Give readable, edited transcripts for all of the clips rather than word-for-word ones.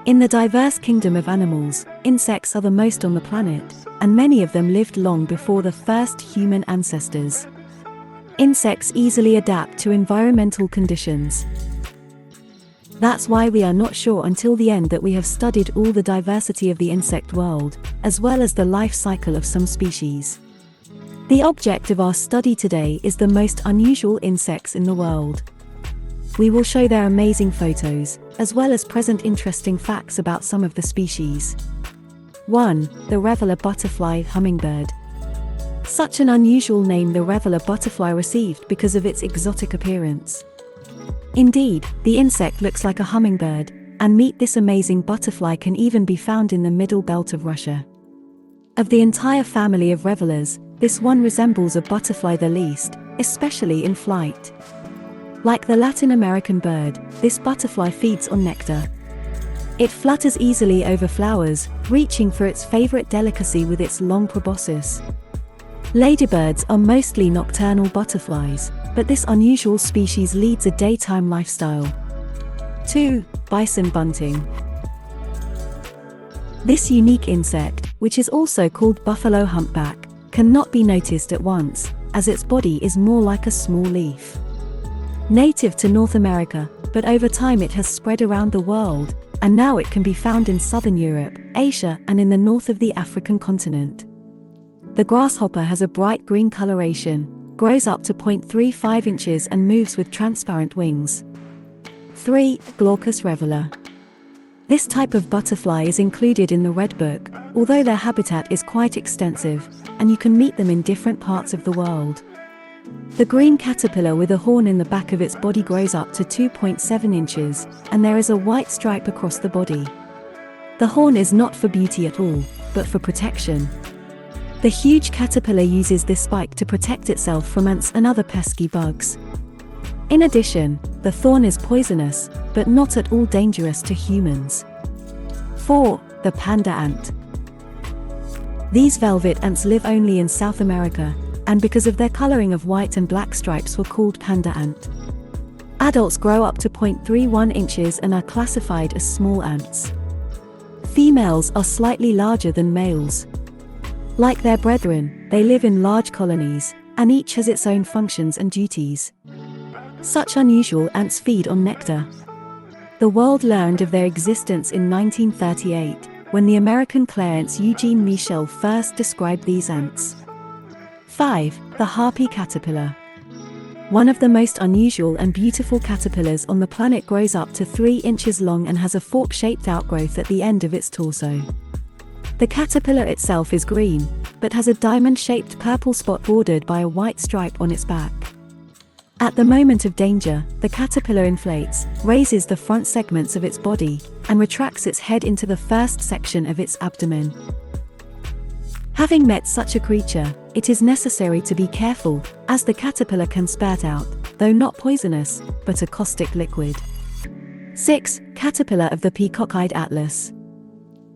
In the diverse kingdom of animals, insects are the most on the planet, and many of them lived long before the first human ancestors. Insects easily adapt to environmental conditions. That's why we are not sure until the end that we have studied all the diversity of the insect world, as well as the life cycle of some species. The object of our study today is the most unusual insects in the world. We will show their amazing photos, as well as present interesting facts about some of the species. 1. The Reveler butterfly hummingbird. Such an unusual name the Reveler butterfly received because of its exotic appearance. Indeed, the insect looks like a hummingbird, and meet this amazing butterfly can even be found in the middle belt of Russia. Of the entire family of revelers, this one resembles a butterfly the least, especially in flight. Like the Latin American bird, this butterfly feeds on nectar. It flutters easily over flowers, reaching for its favorite delicacy with its long proboscis. Ladybirds are mostly nocturnal butterflies, but this unusual species leads a daytime lifestyle. 2. Bison bunting. This unique insect, which is also called buffalo humpback, cannot be noticed at once, as its body is more like a small leaf. Native to North America, but over time it has spread around the world, and now it can be found in southern Europe, Asia, and in the north of the African continent. The grasshopper has a bright green coloration, grows up to 0.35 inches and moves with transparent wings. 3. Glaucous reveler. This type of butterfly is included in the Red Book, although their habitat is quite extensive, and you can meet them in different parts of the world. The green caterpillar with a horn in the back of its body grows up to 2.7 inches, and there is a white stripe across the body. The horn is not for beauty at all, but for protection. The huge caterpillar uses this spike to protect itself from ants and other pesky bugs. In addition, the thorn is poisonous, but not at all dangerous to humans. 4. The panda ant. These velvet ants live only in South America, and because of their coloring of white and black stripes were called panda ant. Adults grow up to 0.31 inches and are classified as small ants. Females are slightly larger than males. Like their brethren, they live in large colonies, and each has its own functions and duties. Such unusual ants feed on nectar. The world learned of their existence in 1938, when the American clairant Eugene Michel first described these ants. 5. The harpy caterpillar. One of the most unusual and beautiful caterpillars on the planet grows up to 3 inches long and has a fork-shaped outgrowth at the end of its torso. The caterpillar itself is green, but has a diamond-shaped purple spot bordered by a white stripe on its back. At the moment of danger, the caterpillar inflates, raises the front segments of its body, and retracts its head into the first section of its abdomen. Having met such a creature, it is necessary to be careful, as the caterpillar can spat out, though not poisonous, but a caustic liquid. 6. Caterpillar of the Peacock-Eyed Atlas.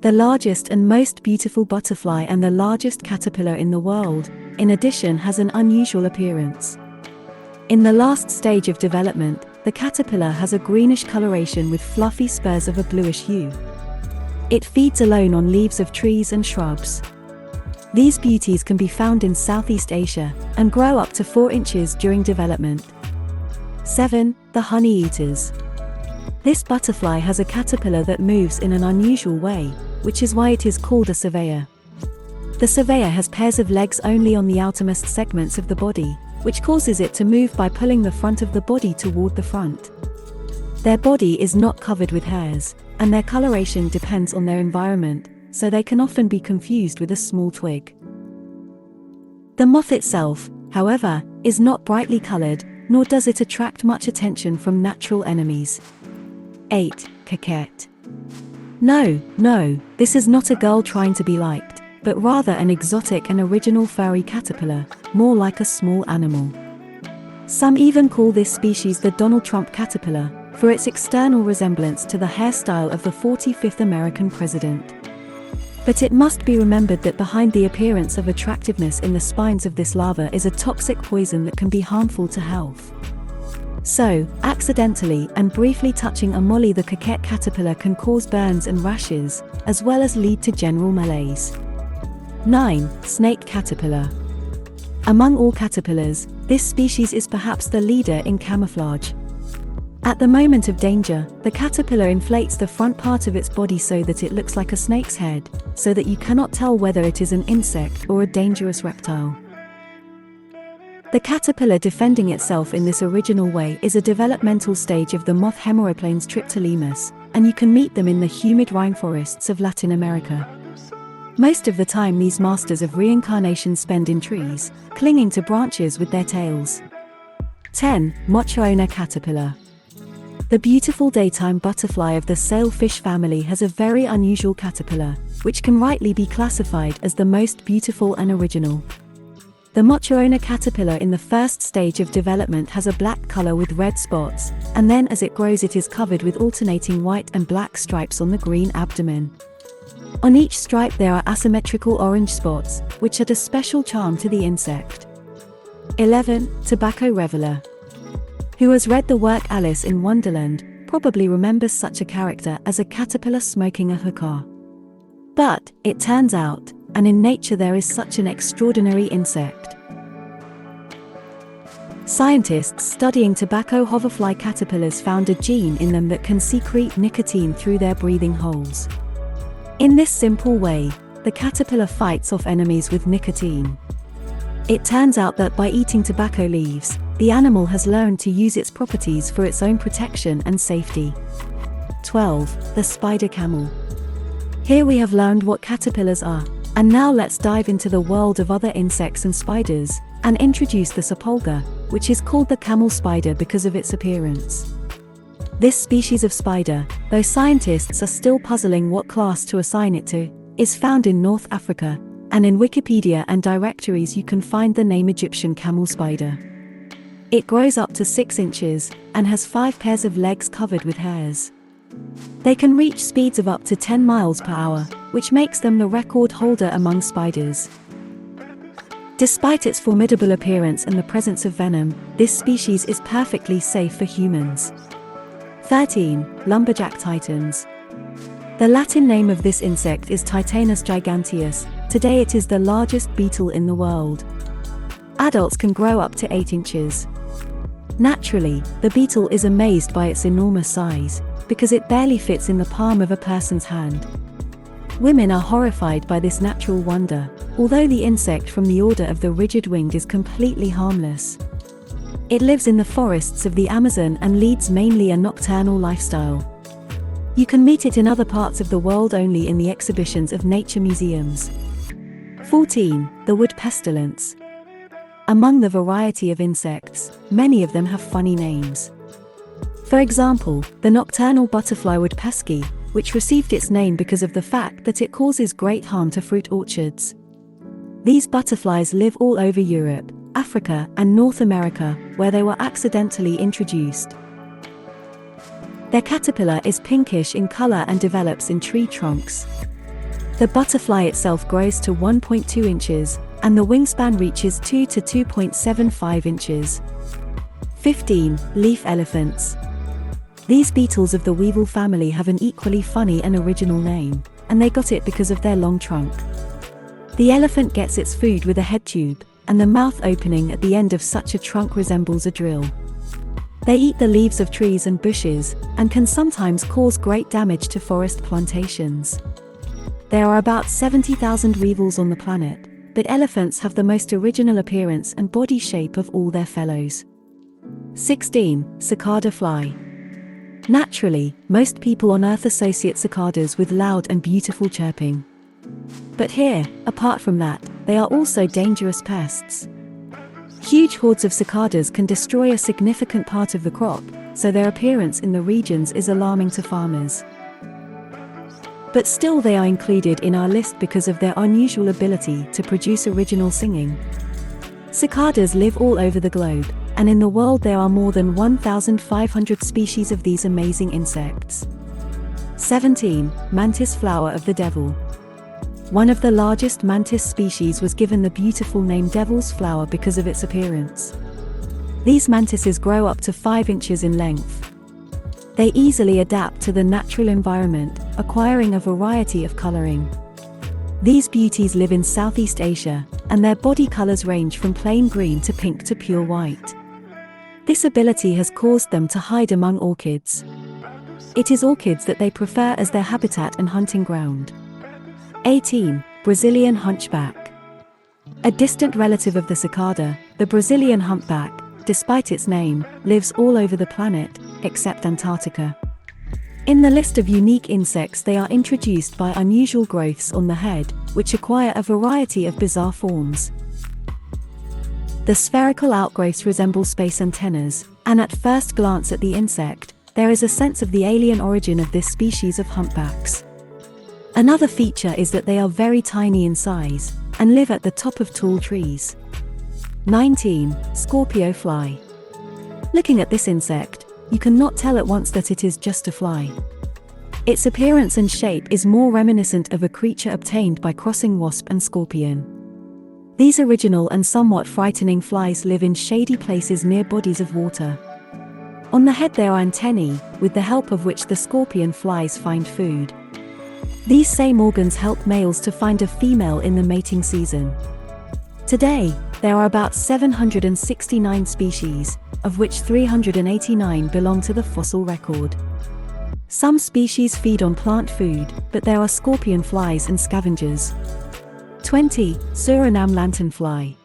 The largest and most beautiful butterfly and the largest caterpillar in the world, in addition has an unusual appearance. In the last stage of development, the caterpillar has a greenish coloration with fluffy spurs of a bluish hue. It feeds alone on leaves of trees and shrubs. These beauties can be found in Southeast Asia, and grow up to 4 inches during development. 7. The honey eaters. This butterfly has a caterpillar that moves in an unusual way, which is why it is called a surveyor. The surveyor has pairs of legs only on the outermost segments of the body, which causes it to move by pulling the front of the body toward the front. Their body is not covered with hairs, and their coloration depends on their environment, so they can often be confused with a small twig. The moth itself, however, is not brightly colored, nor does it attract much attention from natural enemies. 8. Coquette. No, this is not a girl trying to be liked, but rather an exotic and original furry caterpillar, more like a small animal. Some even call this species the Donald Trump caterpillar, for its external resemblance to the hairstyle of the 45th American president. But it must be remembered that behind the appearance of attractiveness in the spines of this larva is a toxic poison that can be harmful to health. So, accidentally and briefly touching a molly the coquette caterpillar can cause burns and rashes, as well as lead to general malaise. 9. Snake caterpillar. Among all caterpillars, this species is perhaps the leader in camouflage. At the moment of danger, the caterpillar inflates the front part of its body so that it looks like a snake's head, so that you cannot tell whether it is an insect or a dangerous reptile. The caterpillar defending itself in this original way is a developmental stage of the moth Hemeroplanes triptolemus, and you can meet them in the humid rainforests of Latin America. Most of the time these masters of reincarnation spend in trees, clinging to branches with their tails. 10. Mochoona caterpillar. The beautiful daytime butterfly of the sailfish family has a very unusual caterpillar, which can rightly be classified as the most beautiful and original. The Mochoona caterpillar in the first stage of development has a black color with red spots, and then as it grows it is covered with alternating white and black stripes on the green abdomen. On each stripe there are asymmetrical orange spots, which add a special charm to the insect. 11. Tobacco reveler. Who has read the work Alice in Wonderland probably remembers such a character as a caterpillar smoking a hookah. But, it turns out, and in nature there is such an extraordinary insect. Scientists studying tobacco hoverfly caterpillars found a gene in them that can secrete nicotine through their breathing holes. In this simple way, the caterpillar fights off enemies with nicotine. It turns out that by eating tobacco leaves, the animal has learned to use its properties for its own protection and safety. 12. The spider camel. Here we have learned what caterpillars are, and now let's dive into the world of other insects and spiders, and introduce the sapulga, which is called the camel spider because of its appearance. This species of spider, though scientists are still puzzling what class to assign it to, is found in North Africa, and in Wikipedia and directories you can find the name Egyptian camel spider. It grows up to 6 inches, and has 5 pairs of legs covered with hairs. They can reach speeds of up to 10 miles per hour, which makes them the record holder among spiders. Despite its formidable appearance and the presence of venom, this species is perfectly safe for humans. 13. Lumberjack titans. The Latin name of this insect is Titanus giganteus. Today it is the largest beetle in the world. Adults can grow up to 8 inches. Naturally, the beetle is amazed by its enormous size, because it barely fits in the palm of a person's hand. Women are horrified by this natural wonder, although the insect from the order of the rigid-winged is completely harmless. It lives in the forests of the Amazon and leads mainly a nocturnal lifestyle. You can meet it in other parts of the world only in the exhibitions of nature museums. 14. The wood pestilence. Among the variety of insects, many of them have funny names. For example, the nocturnal butterfly wood pesky, which received its name because of the fact that it causes great harm to fruit orchards. These butterflies live all over Europe, Africa, and North America, where they were accidentally introduced. Their caterpillar is pinkish in color and develops in tree trunks. The butterfly itself grows to 1.2 inches, and the wingspan reaches 2 to 2.75 inches. 15. Leaf elephants. These beetles of the weevil family have an equally funny and original name, and they got it because of their long trunk. The elephant gets its food with a head tube, and the mouth opening at the end of such a trunk resembles a drill. They eat the leaves of trees and bushes, and can sometimes cause great damage to forest plantations. There are about 70,000 weevils on the planet, but elephants have the most original appearance and body shape of all their fellows. 16. Cicada fly. Naturally, most people on Earth associate cicadas with loud and beautiful chirping. But here, apart from that, they are also dangerous pests. Huge hordes of cicadas can destroy a significant part of the crop, so their appearance in the regions is alarming to farmers. But still they are included in our list because of their unusual ability to produce original singing. Cicadas live all over the globe, and in the world there are more than 1,500 species of these amazing insects. 17. Mantis flower of the devil. One of the largest mantis species was given the beautiful name devil's flower because of its appearance. These mantises grow up to 5 inches in length. They easily adapt to the natural environment, acquiring a variety of coloring. These beauties live in Southeast Asia, and their body colors range from plain green to pink to pure white. This ability has caused them to hide among orchids. It is orchids that they prefer as their habitat and hunting ground. 18. Brazilian hunchback. A distant relative of the cicada, the Brazilian humpback, despite its name, lives all over the planet, except Antarctica. In the list of unique insects, they are introduced by unusual growths on the head, which acquire a variety of bizarre forms. The spherical outgrowths resemble space antennas, and at first glance at the insect, there is a sense of the alien origin of this species of humpbacks. Another feature is that they are very tiny in size, and live at the top of tall trees. 19. Scorpio fly. Looking at this insect, you cannot tell at once that it is just a fly. Its appearance and shape is more reminiscent of a creature obtained by crossing wasp and scorpion. These original and somewhat frightening flies live in shady places near bodies of water. On the head there are antennae, with the help of which the scorpion flies find food. These same organs help males to find a female in the mating season. Today, there are about 769 species, of which 389 belong to the fossil record. Some species feed on plant food, but there are scorpion flies and scavengers. 20. Suriname lanternfly.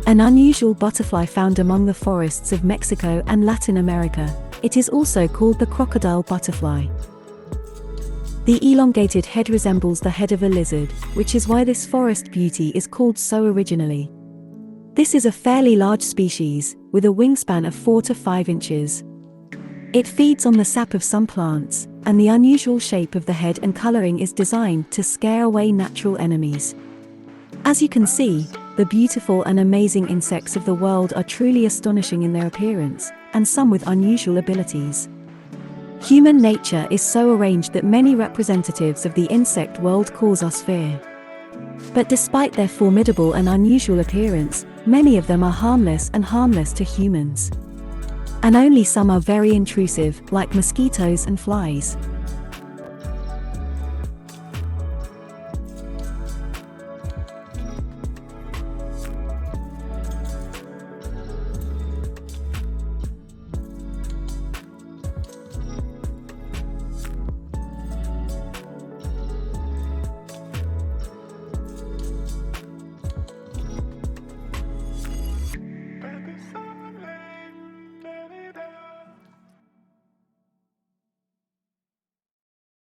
An unusual butterfly found among the forests of Mexico and Latin America, it is also called the crocodile butterfly. The elongated head resembles the head of a lizard, which is why this forest beauty is called so originally. This is a fairly large species, with a wingspan of 4 to 5 inches. It feeds on the sap of some plants, and the unusual shape of the head and coloring is designed to scare away natural enemies. As you can see, the beautiful and amazing insects of the world are truly astonishing in their appearance, and some with unusual abilities. Human nature is so arranged that many representatives of the insect world cause us fear. But despite their formidable and unusual appearance, many of them are harmless to humans. And only some are very intrusive, like mosquitoes and flies.